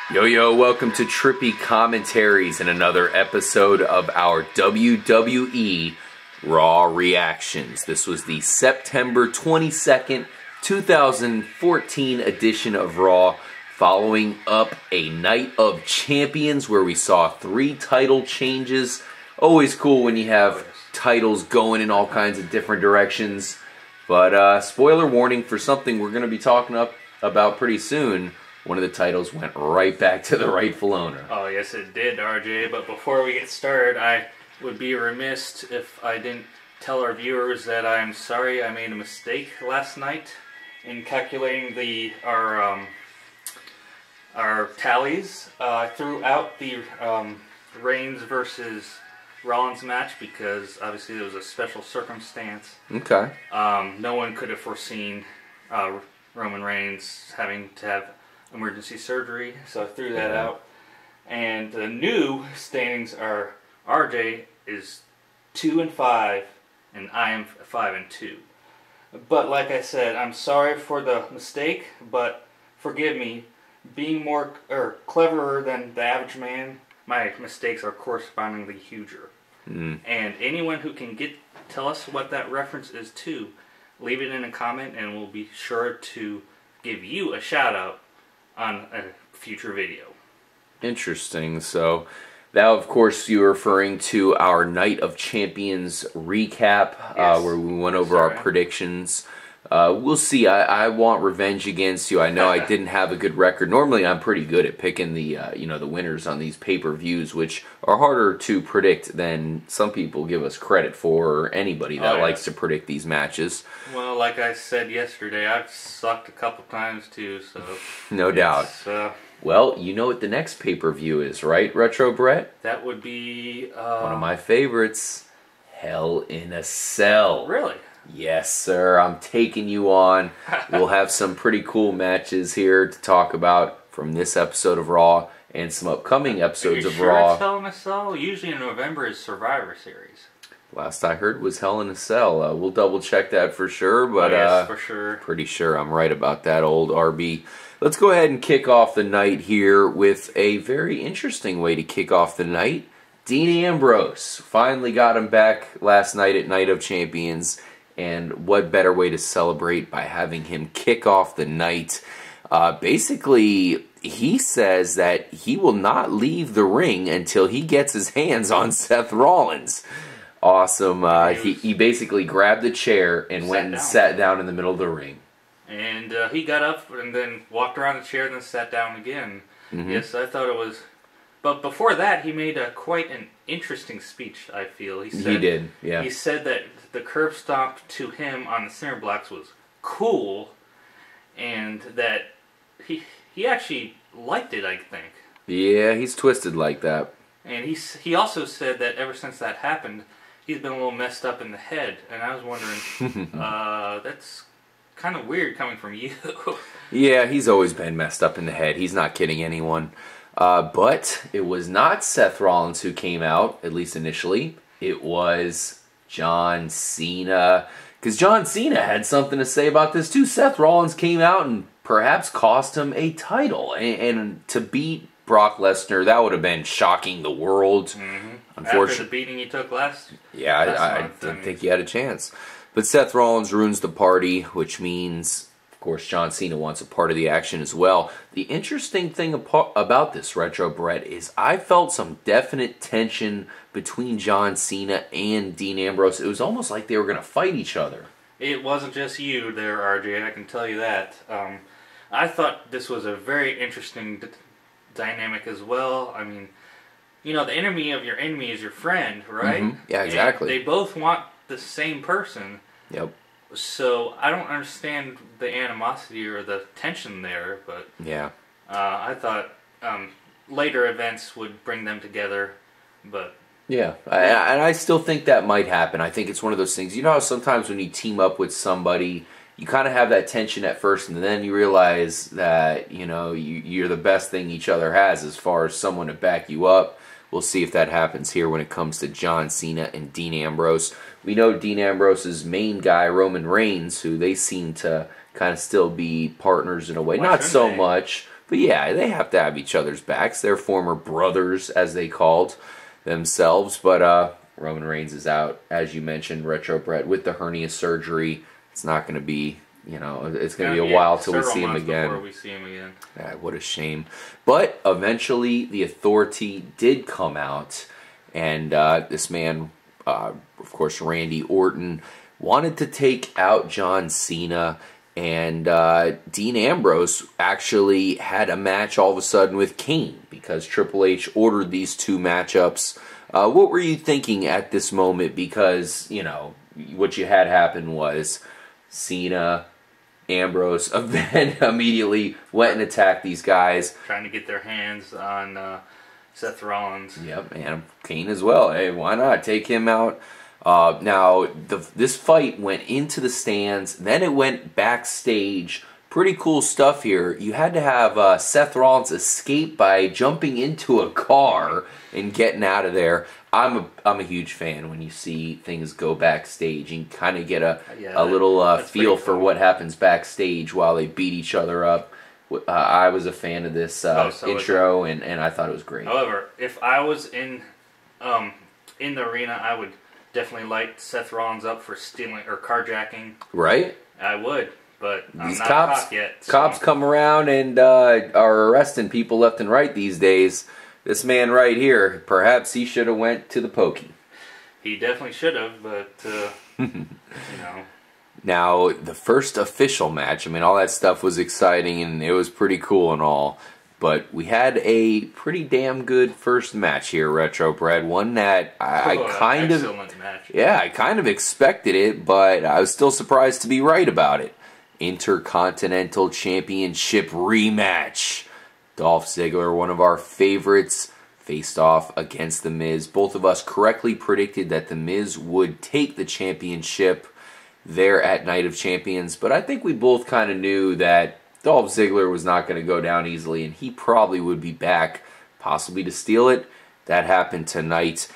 Yo, welcome to Trippy Commentaries and another episode of our WWE Raw Reactions. This was the September 22nd, 2014 edition of Raw, following up a Night of Champions where we saw 3 title changes. Always cool when you have titles going in all kinds of different directions. But spoiler warning for something we're going to be talking about pretty soon. One of the titles went right back to the rightful owner. Oh, yes it did, RJ. But before we get started, I would be remiss if I didn't tell our viewers that I'm sorry I made a mistake last night in calculating our tallies. I threw out the Reigns versus Rollins match because obviously there was a special circumstance. Okay. No one could have foreseen Roman Reigns having to have emergency surgery, so I threw that out. And the new standings are RJ is 2-5 and I am 5-2. But like I said, I'm sorry for the mistake, but forgive me. Being more cleverer than the average man, my mistakes are correspondingly huger. And anyone who can tell us what that reference is to, leave it in a comment and we'll be sure to give you a shout out on a future video. Interesting. So that, of course, you're referring to our Night of Champions recap, Yes. where we went over our predictions. We'll see. I want revenge against you. I know I didn't have a good record. Normally, I'm pretty good at picking the the winners on these pay-per-views, which are harder to predict than some people give us credit for, or anybody that likes to predict these matches. Well, like I said yesterday, I've sucked a couple times too, so no doubt. Well, you know what the next pay-per-view is, right, Retro Brett? That would be one of my favorites, Hell in a Cell. Really? Yes, sir. I'm taking you on. We'll have some pretty cool matches here to talk about from this episode of Raw and some upcoming episodes of Raw. It's Hell in a Cell? Usually in November is Survivor Series. Last I heard was Hell in a Cell. We'll double check that for sure, but yes, for sure. Pretty sure I'm right about that, old RB. Let's go ahead and kick off the night here with a very interesting way to kick off the night. Dean Ambrose finally got him back last night at Night of Champions. And what better way to celebrate by having him kick off the night? Basically, he says that he will not leave the ring until he gets his hands on Seth Rollins. Awesome. He basically grabbed a chair and went and sat down in the middle of the ring. And he got up and then walked around the chair and then sat down again. Yes, I thought it was... But before that, he made quite an interesting speech, I feel. He did, yeah. He said that the curb stomp to him on the center blocks was cool, and that he actually liked it, I think. Yeah, he's twisted like that. And he also said that ever since that happened, he's been a little messed up in the head. And I was wondering, that's kind of weird coming from you. Yeah, he's always been messed up in the head. He's not kidding anyone. But it was not Seth Rollins who came out, at least initially. It was John Cena. Because John Cena had something to say about this too. Seth Rollins came out and perhaps cost him a title. And to beat Brock Lesnar, that would have been shocking the world. Unfortunately, after the beating he took last? Yeah, I didn't think he had a chance. But Seth Rollins ruins the party, which means... Of course, John Cena wants a part of the action as well. The interesting thing about this, Retro Brett, is I felt some definite tension between John Cena and Dean Ambrose. It was almost like they were going to fight each other. It wasn't just you there, RJ, I can tell you that. I thought this was a very interesting dynamic as well. I mean, the enemy of your enemy is your friend, right? Yeah, exactly. And they both want the same person. Yep. So I don't understand the animosity or the tension there, but yeah, I thought later events would bring them together, but yeah, and I still think that might happen. I think it's one of those things. You know how sometimes when you team up with somebody, you kind of have that tension at first, and then you realize that you're the best thing each other has as far as someone to back you up. We'll see if that happens here when it comes to John Cena and Dean Ambrose. We know Dean Ambrose's main guy, Roman Reigns, who they seem to kind of still be partners in a way. Not so much, But yeah, they have to have each other's backs. They're former brothers, as they called themselves. But Roman Reigns is out, as you mentioned, Retro Brett, with the hernia surgery. It's not going to be, it's going to be a while till we see him again. Before we see him again. Yeah, what a shame. But eventually, the Authority did come out, and this man, of course, Randy Orton, wanted to take out John Cena. And Dean Ambrose actually had a match all of a sudden with Kane because Triple H ordered these two matchups. What were you thinking at this moment? Because, what you had happen was Cena, Ambrose, then immediately went and attacked these guys. Trying to get their hands on Seth Rollins. Yep, and Kane as well. Hey, why not? Take him out. Now, this fight went into the stands, then it went backstage. Pretty cool stuff here. You had to have Seth Rollins escape by jumping into a car and getting out of there. I'm a huge fan when you see things go backstage and kind of get a little feel for what happens backstage while they beat each other up. I was a fan of this intro, and I thought it was great. However, if I was in the arena, I would definitely light Seth Rollins up for stealing or carjacking. Right? I would, but I'm These not cops, a cop yet. So. Cops come around and are arresting people left and right these days. This man right here, perhaps he should have went to the pokey. He definitely should have, but, Now, the first official match, all that stuff was exciting and it was pretty cool and all. But we had a pretty damn good first match here, Retro Brad. One that I kind of expected it, but I was still surprised to be right about it. Intercontinental Championship rematch. Dolph Ziggler, one of our favorites, faced off against The Miz. Both of us correctly predicted that The Miz would take the championship there at Night of Champions, but I think we both kind of knew that Dolph Ziggler was not going to go down easily, and he probably would be back, possibly to steal it. That happened tonight.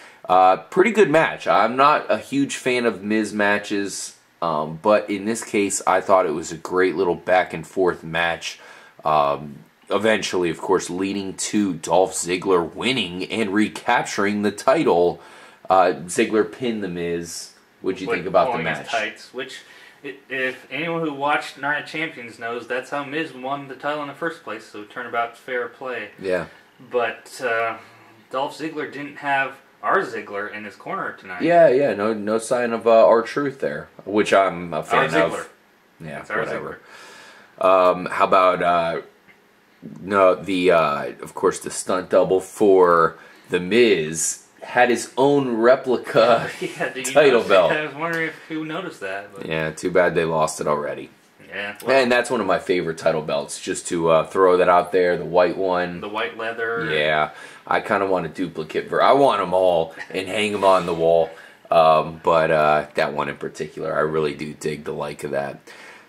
Pretty good match. I'm not a huge fan of Miz matches, but in this case, I thought it was a great little back-and-forth match. Eventually, of course, leading to Dolph Ziggler winning and recapturing the title. Ziggler pinned The Miz. What'd you think about the match? Tights, which... If anyone who watched Night of Champions knows, that's how Miz won the title in the first place, so turnabout's fair play. Yeah. But Dolph Ziggler didn't have our Ziggler in his corner tonight. Yeah, no sign of R-Truth there, which I'm a fan Ziggler. of. Yeah, that's our whatever. Ziggler. How about, of course, the stunt double for The Miz had his own replica title belt. I was wondering if you noticed that. But. Yeah, too bad they lost it already. Yeah. Well, and that's one of my favorite title belts, just to throw that out there, the white one. The white leather. Yeah, I kind of want a duplicate. I want them all and hang them on the wall. But that one in particular, I really do dig the like of that.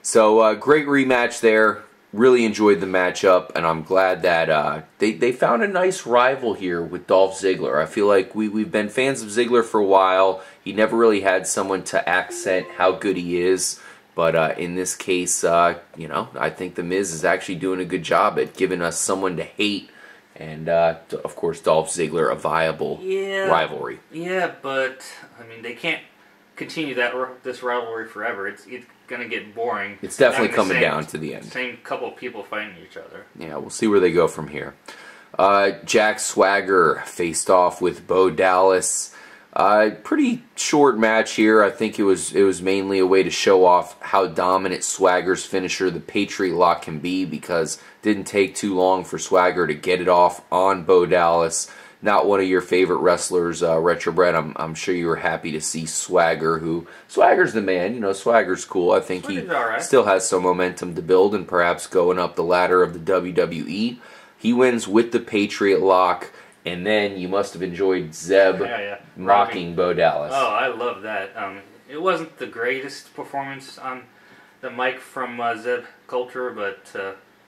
So, great rematch there. Really enjoyed the matchup, and I'm glad that they found a nice rival here with Dolph Ziggler. I feel like we've been fans of Ziggler for a while. He never really had someone to accent how good he is, but in this case, I think The Miz is actually doing a good job at giving us someone to hate, and of course, Dolph Ziggler, a viable rivalry. Yeah, but they can't continue this rivalry forever. It's going to get boring. It's definitely coming down to the end. Same couple of people fighting each other. Yeah, we'll see where they go from here. Jack Swagger faced off with Bo Dallas. Pretty short match here. I think it was mainly a way to show off how dominant Swagger's finisher, the Patriot Lock, can be, because it didn't take too long for Swagger to get it off on Bo Dallas. Not one of your favorite wrestlers, Retro Brett. I'm sure you were happy to see Swagger, Swagger's the man. Swagger's cool. I think he still has some momentum to build and perhaps going up the ladder of the WWE. He wins with the Patriot Lock, and then you must have enjoyed Zeb mocking Bo Dallas. Oh, I love that. It wasn't the greatest performance on the mic from Zeb Coulter, but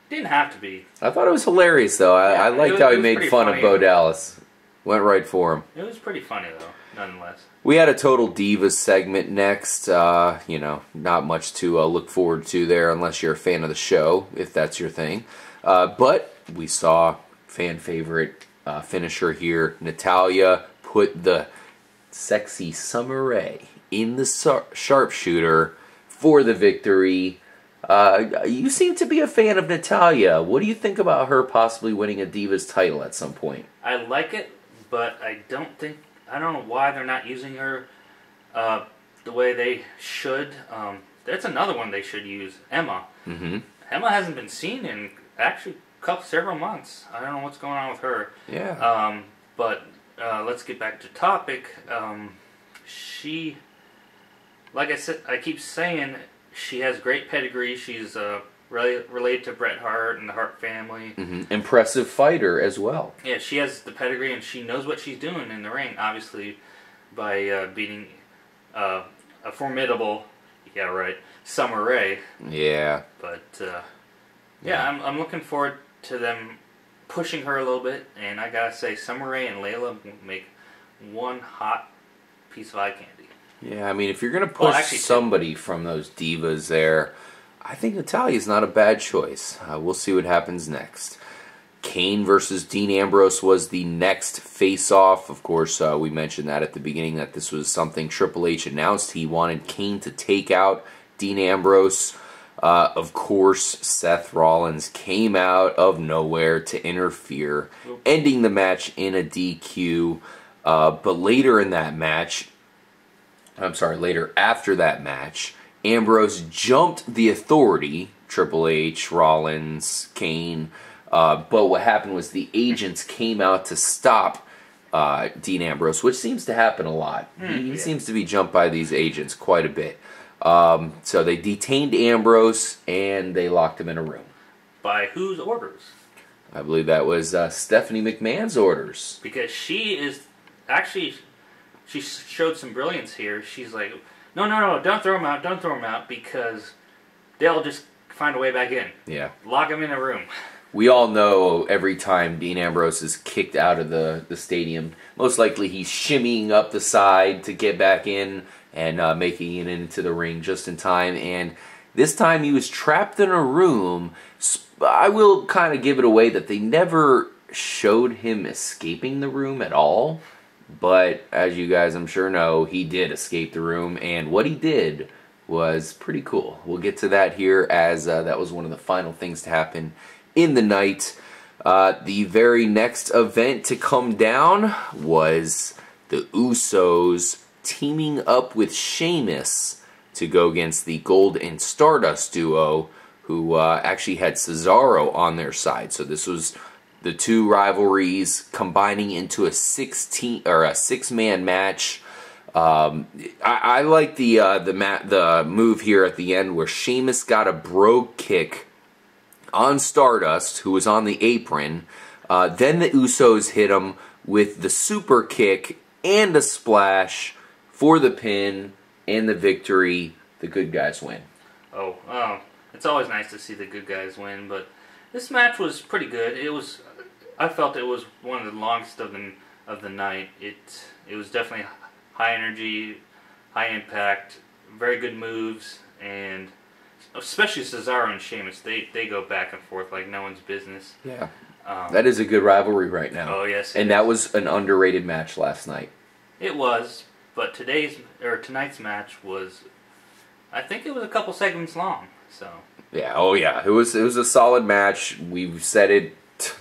didn't have to be. I thought it was hilarious, though. I liked how he made fun of Bo Dallas. Went right for him. It was pretty funny, though, nonetheless. We had a Total Divas segment next. Not much to look forward to there unless you're a fan of the show, if that's your thing. But we saw fan favorite finisher here. Natalya put the sexy Summer Rae in the sharpshooter for the victory. You seem to be a fan of Natalya. What do you think about her possibly winning a Divas title at some point? I like it, but I don't know why they're not using her the way they should. That's another one they should use, Emma. Mm-hmm. Emma hasn't been seen in actually several months. I don't know what's going on with her. Yeah. But let's get back to topic. She, like I said, I keep saying she has great pedigree. She's related to Bret Hart and the Hart family. Mm-hmm. Impressive fighter as well. Yeah, she has the pedigree and she knows what she's doing in the ring. Obviously, by beating a formidable, Summer Rae. Yeah. But I'm looking forward to them pushing her a little bit, and I gotta say, Summer Rae and Layla make one hot piece of eye candy. Yeah, I mean, if you're gonna push somebody from those divas there, I think Natalya's not a bad choice. We'll see what happens next. Kane versus Dean Ambrose was the next face-off. Of course, we mentioned that at the beginning, that this was something Triple H announced. He wanted Kane to take out Dean Ambrose. Of course, Seth Rollins came out of nowhere to interfere, ending the match in a DQ. But later after that match, Ambrose jumped the Authority, Triple H, Rollins, Kane. But what happened was the agents came out to stop Dean Ambrose, which seems to happen a lot. He seems to be jumped by these agents quite a bit. So they detained Ambrose and they locked him in a room. By whose orders? I believe that was Stephanie McMahon's orders. Because she showed some brilliance here. She's like, no, don't throw him out, because they'll just find a way back in. Yeah. Lock him in a room. We all know every time Dean Ambrose is kicked out of the stadium, most likely he's shimmying up the side to get back in and making it into the ring just in time. And this time he was trapped in a room. I will kind of give it away that they never showed him escaping the room at all. But as you guys I'm sure know, he did escape the room. And what he did was pretty cool. We'll get to that here, as that was one of the final things to happen in the night. The very next event to come down was the Usos teaming up with Sheamus to go against the Gold and Stardust duo, who actually had Cesaro on their side. So this was the two rivalries combining into a six-man match. I like the move here at the end where Sheamus got a brogue kick on Stardust, who was on the apron. Then the Usos hit him with the super kick and a splash for the pin and the victory. The good guys win. It's always nice to see the good guys win, but this match was pretty good. I felt it was one of the longest of the night. It was definitely high energy, high impact, very good moves, and especially Cesaro and Sheamus, they go back and forth like no one's business. Yeah. That is a good rivalry right now. Oh, yes. And that was an underrated match last night. It was, but tonight's match was, I think it was a couple segments long. So. Yeah, it was a solid match. We've said it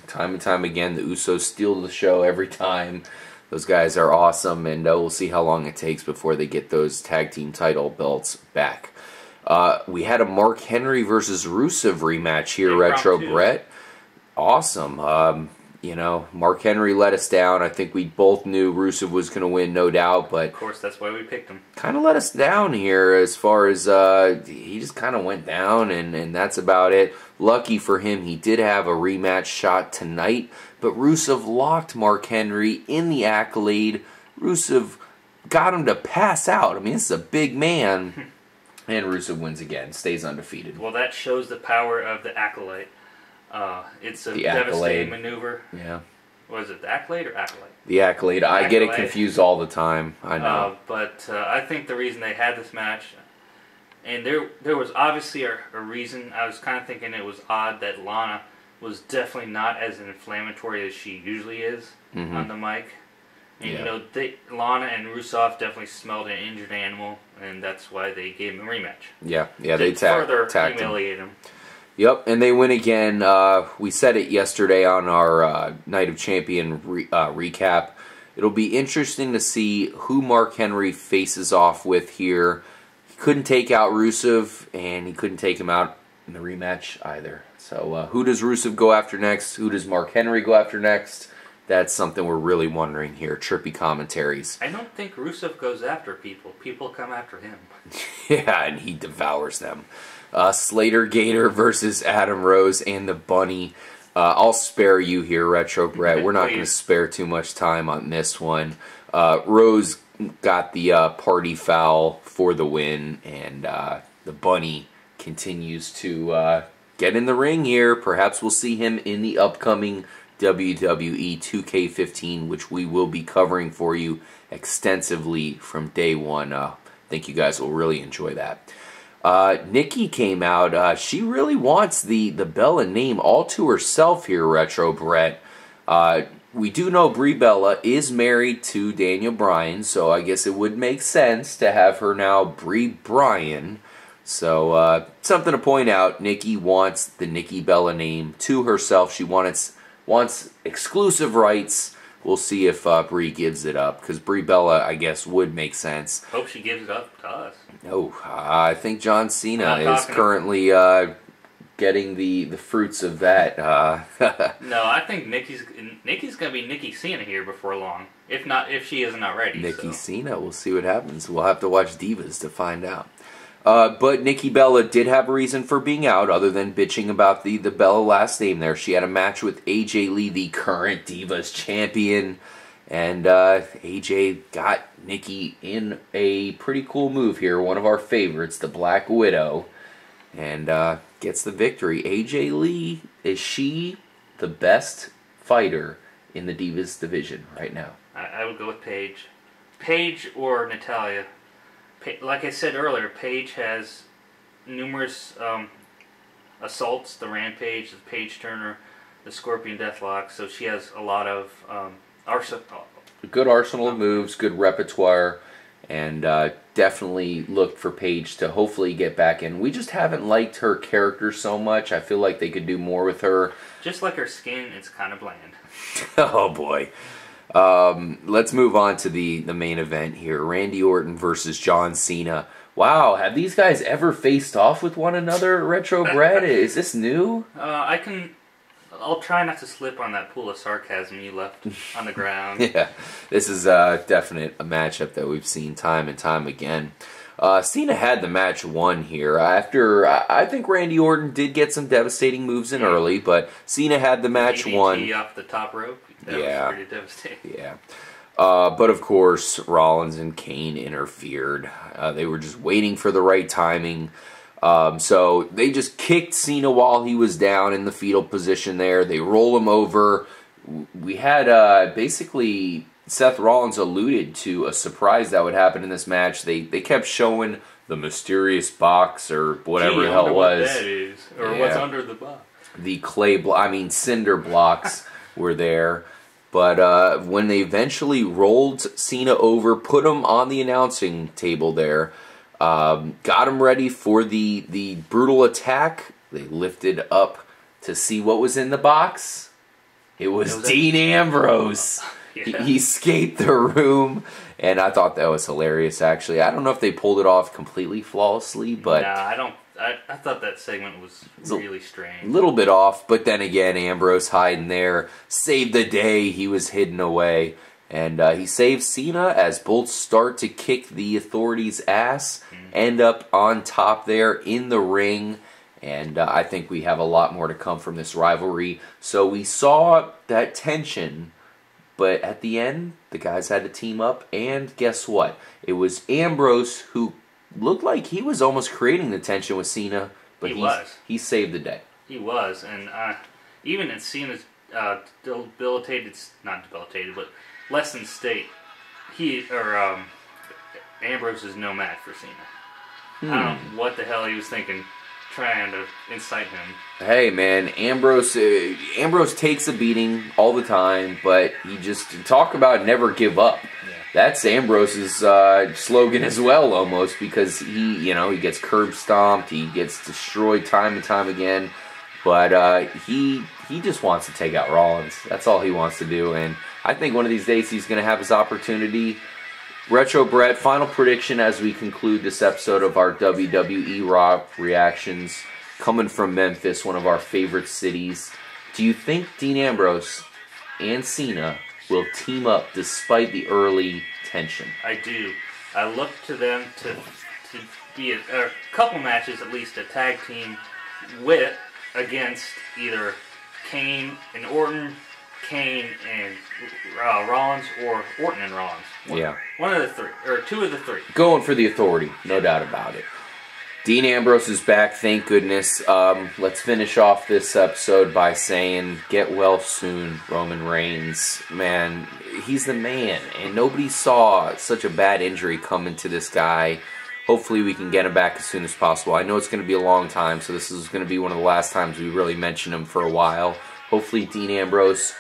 time and time again. The Usos steal the show every time. Those guys are awesome, and we'll see how long it takes before they get those tag team title belts back. We had a Mark Henry versus Rusev rematch here, Retro Brett. Awesome. Mark Henry let us down. I think we both knew Rusev was going to win, no doubt. But of course, that's why we picked him. Kind of let us down here as far as he just kind of went down, and that's about it. Lucky for him, he did have a rematch shot tonight, but Rusev locked Mark Henry in the Accolade. Rusev got him to pass out. I mean, this is a big man. And Rusev wins again, stays undefeated. Well, that shows the power of the Accolade. It's a devastating maneuver. Yeah. Was it the Accolade or Accolade? The Accolade. I get it confused all the time. I know. But I think the reason they had this match, and there was obviously a reason. I was kind of thinking it was odd that Lana was definitely not as inflammatory as she usually is on the mic. And, you know, Lana and Rusev definitely smelled an injured animal, and that's why they gave him a rematch. Yeah, they further humiliate him. Yep, and they win again. We said it yesterday on our Night of Champion recap. It'll be interesting to see who Mark Henry faces off with here. He couldn't take out Rusev, and he couldn't take him out in the rematch either. So who does Rusev go after next? Who does Mark Henry go after next? That's something we're really wondering here. Trippy commentaries. I don't think Rusev goes after people. People come after him. Yeah, and he devours them. Slater Gator versus Adam Rose and the Bunny. I'll spare you here, Retro Brett. We're not going to spare too much time on this one. Rose got the party foul for the win, and the Bunny continues to get in the ring here. Perhaps we'll see him in the upcoming WWE 2K15, which we will be covering for you extensively from day one. I think you guys will really enjoy that. Nikki came out. She really wants the Bella name all to herself here, Retro Brett. We do know Brie Bella is married to Daniel Bryan, so I guess it would make sense to have her now Brie Bryan. So, something to point out, Nikki wants the Nikki Bella name to herself. She wants exclusive rights. We'll see if Brie gives it up, because Brie Bella, I guess, would make sense. Hope she gives it up to us. No, I think John Cena is currently getting the fruits of that. No, I think Nikki's going to be Nikki Cena here before long. If she isn't already. Nikki Cena, we'll see what happens. We'll have to watch Divas to find out. But Nikki Bella did have a reason for being out, other than bitching about the Bella last name there. She had a match with AJ Lee, the current Divas champion, and AJ got Nikki in a pretty cool move here, one of our favorites, the Black Widow, and gets the victory. AJ Lee, is she the best fighter in the Divas division right now? I would go with Paige. Paige or Natalya. Like I said earlier, Paige has numerous assaults, the Rampage, the Page Turner, the Scorpion Deathlock, so she has a lot of good arsenal of moves, good repertoire, and definitely look for Paige to hopefully get back in. We just haven't liked her character so much. I feel like they could do more with her. Just like her skin, it's kind of bland. Oh boy. Let's move on to the main event here. Randy Orton versus John Cena. Wow, have these guys ever faced off with one another, Retro Brett? Is this new? I'll try not to slip on that pool of sarcasm you left on the ground. Yeah, this is definite a matchup that we've seen time and time again. Cena had the match won here. After I think Randy Orton did get some devastating moves in early, but Cena had the match won. Off the top rope. That was pretty devastating. Yeah. But of course, Rollins and Kane interfered. They were just waiting for the right timing. So they just kicked Cena while he was down in the fetal position there. They roll him over. We had basically Seth Rollins alluded to a surprise that would happen in this match. They kept showing the mysterious box or whatever the hell it was. What that is, or what's under the box. The cinder blocks were there. But when they eventually rolled Cena over, put him on the announcing table there, got him ready for the brutal attack, they lifted up to see what was in the box. It was Dean Ambrose. Yeah. He escaped the room, and I thought that was hilarious, actually. I don't know if they pulled it off completely flawlessly, but... Nah, I don't... I thought that segment was really strange. A little bit off, but then again, Ambrose hiding there saved the day. He was hidden away, and he saves Cena as both start to kick the Authority's ass, end up on top there in the ring, and I think we have a lot more to come from this rivalry. So we saw that tension, but at the end, the guys had to team up, and guess what? It was Ambrose who looked like he was almost creating the tension with Cena, but he saved the day. He was, and even in Cena's debilitated, not debilitated, but lessened state, Ambrose is no match for Cena. I don't know what the hell he was thinking, trying to incite him. Hey man, Ambrose takes a beating all the time, but he just talk about never give up. Yeah. That's Ambrose's slogan as well, almost, because he gets curb stomped, he gets destroyed time and time again, but he just wants to take out Rollins. That's all he wants to do, and I think one of these days he's going to have his opportunity. Retro Brett, final prediction as we conclude this episode of our WWE Raw reactions, coming from Memphis, one of our favorite cities. Do you think Dean Ambrose and Cena will team up despite the early tension? I do. I look to them to be a couple matches, at least a tag team against either Kane and Orton, Kane and Rollins, or Orton and Rollins. One of the three, or two of the three. Going for the authority, no doubt about it. Dean Ambrose is back, thank goodness. Let's finish off this episode by saying, get well soon, Roman Reigns. Man, he's the man, and nobody saw such a bad injury coming to this guy. Hopefully we can get him back as soon as possible. I know it's going to be a long time, so this is going to be one of the last times we really mention him for a while. Hopefully Dean Ambrose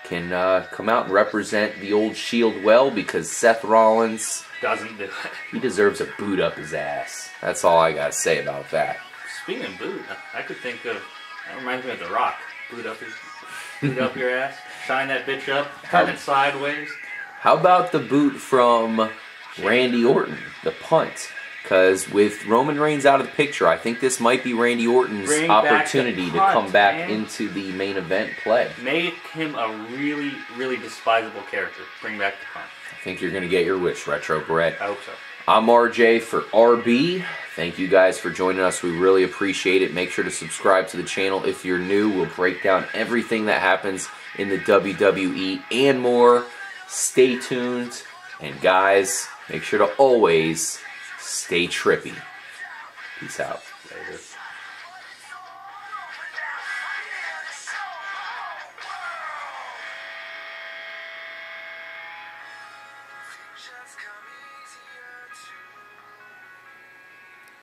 can come out and represent the old Shield well, because Seth Rollins doesn't do it. He deserves a boot up his ass. That's all I gotta say about that. Speaking of boot, I could think of, that reminds me of The Rock. Boot up your ass, shine that bitch up, turn it sideways. How about the boot from Randy Orton, the punt? Because with Roman Reigns out of the picture, I think this might be Randy Orton's opportunity to come back into the main event play. Make him a really, really despisable character. Bring back the punt. I think you're going to get your wish, Retro Brett. I hope so. I'm RJ for RB. Thank you guys for joining us. We really appreciate it. Make sure to subscribe to the channel if you're new. We'll break down everything that happens in the WWE and more. Stay tuned. And guys, make sure to always stay trippy. Peace out. Later. Just come easier to